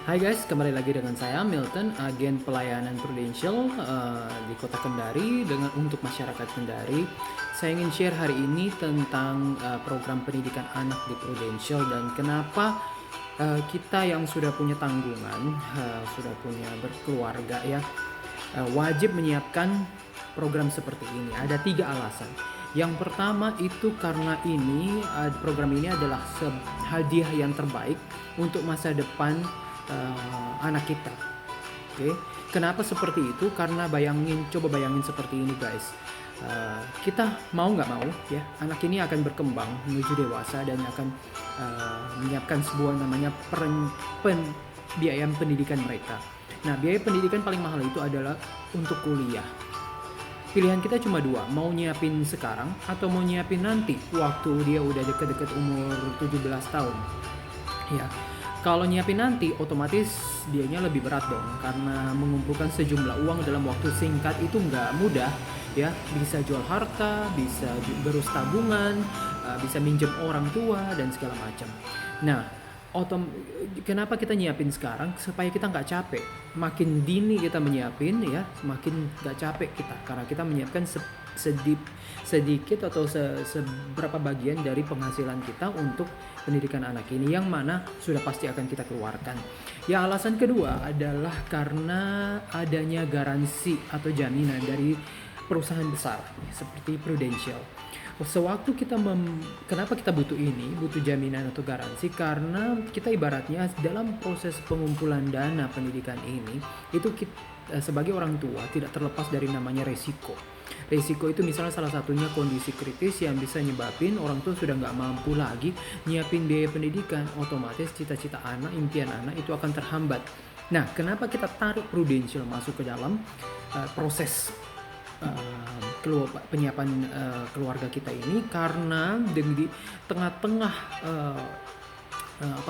Hai guys, kembali lagi dengan saya Milton, agen pelayanan Prudential di Kota Kendari untuk masyarakat Kendari. Saya ingin share hari ini tentang program pendidikan anak di Prudential dan kenapa kita yang sudah punya tanggungan, sudah punya berkeluarga ya, wajib menyiapkan program seperti ini. Ada 3 alasan. Yang pertama itu karena program ini adalah hadiah yang terbaik untuk masa depan anak kita. Oke, kenapa seperti itu? Karena coba bayangin seperti ini guys. Kita mau nggak mau ya, anak ini akan berkembang menuju dewasa dan akan menyiapkan sebuah namanya biaya pendidikan mereka. Nah, biaya pendidikan paling mahal itu adalah untuk kuliah. Pilihan kita cuma 2, mau nyiapin sekarang atau mau nyiapin nanti waktu dia udah deket-deket umur 17 tahun. Ya, kalau nyiapin nanti otomatis dianya lebih berat dong, karena mengumpulkan sejumlah uang dalam waktu singkat itu nggak mudah ya. Bisa jual harta, bisa berus tabungan, bisa minjem orang tua dan segala macam. Nah, kenapa kita nyiapin sekarang? Supaya kita nggak capek. Makin dini kita menyiapin ya, semakin nggak capek kita, karena kita menyiapkan sedikit atau seberapa bagian dari penghasilan kita untuk pendidikan anak ini, yang mana sudah pasti akan kita keluarkan. Ya, alasan kedua adalah karena adanya garansi atau jaminan dari perusahaan besar seperti Prudential. Sewaktu kenapa kita butuh jaminan atau garansi? Karena kita ibaratnya dalam proses pengumpulan dana pendidikan ini, itu kita, sebagai orang tua tidak terlepas dari namanya resiko. Resiko itu misalnya salah satunya kondisi kritis yang bisa nyebabin orang tua sudah nggak mampu lagi nyiapin biaya pendidikan, otomatis cita-cita anak, impian anak itu akan terhambat. Nah, kenapa kita tarik Prudential masuk ke dalam proses penyiapan keluarga kita ini? Karena di tengah-tengah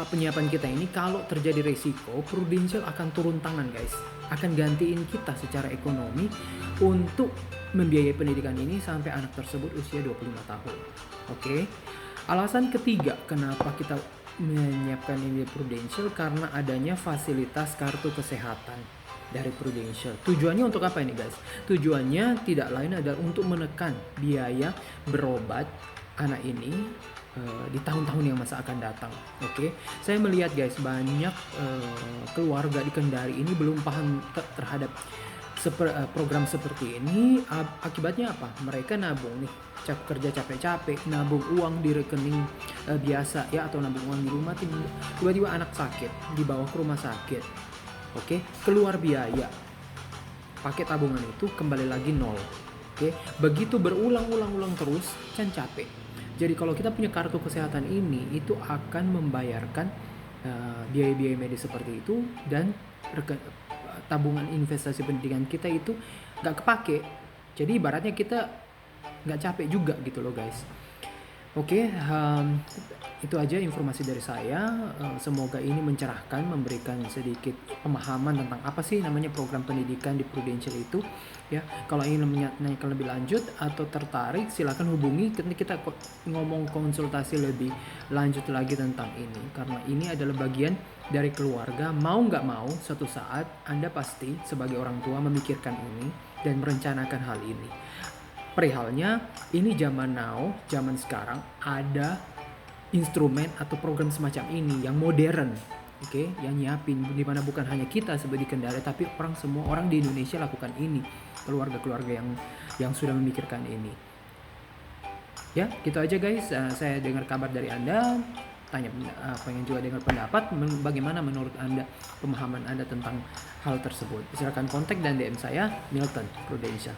penyiapan kita ini, kalau terjadi resiko, Prudential akan turun tangan guys, akan gantiin kita secara ekonomi untuk membiayai pendidikan ini sampai anak tersebut usia 25 tahun. Oke. Alasan ketiga kenapa kita menyiapkan ini Prudential, karena adanya fasilitas kartu kesehatan dari Prudential. Tujuannya untuk apa ini guys? Tujuannya tidak lain adalah untuk menekan biaya berobat anak ini di tahun-tahun yang masa akan datang. Oke, saya melihat guys, banyak keluarga di Kendari ini belum paham terhadap program seperti ini. Akibatnya apa? Mereka nabung nih, kerja capek-capek, nabung uang di rekening biasa ya, atau nabung uang di rumah, tiba-tiba anak sakit, dibawa ke rumah sakit. Oke, keluar biaya, pakai tabungan itu kembali lagi nol. Oke, begitu berulang-ulang terus, kan capek. Jadi kalau kita punya kartu kesehatan ini, itu akan membayarkan biaya-biaya medis seperti itu, dan tabungan investasi pendidikan kita itu nggak kepake. Jadi ibaratnya kita nggak capek juga gitu loh guys. Oke, itu aja informasi dari saya. Semoga ini mencerahkan, memberikan sedikit pemahaman tentang apa sih namanya program pendidikan di Prudential itu. Ya, kalau ingin menanyakan lebih lanjut atau tertarik, silakan hubungi. Kita ngomong konsultasi lebih lanjut lagi tentang ini, karena ini adalah bagian dari keluarga. Mau nggak mau, suatu saat Anda pasti sebagai orang tua memikirkan ini dan merencanakan hal ini. Perihalnya, ini zaman sekarang ada instrumen atau program semacam ini yang modern, oke, yang nyiapin, dimana bukan hanya kita sebagai Kendari, tapi semua orang di Indonesia lakukan ini, keluarga-keluarga yang sudah memikirkan ini. Ya, gitu aja guys. Saya dengar kabar dari Anda, pengen juga dengar pendapat, bagaimana menurut Anda, pemahaman Anda tentang hal tersebut. Silakan kontak dan DM saya, Milton Prudential.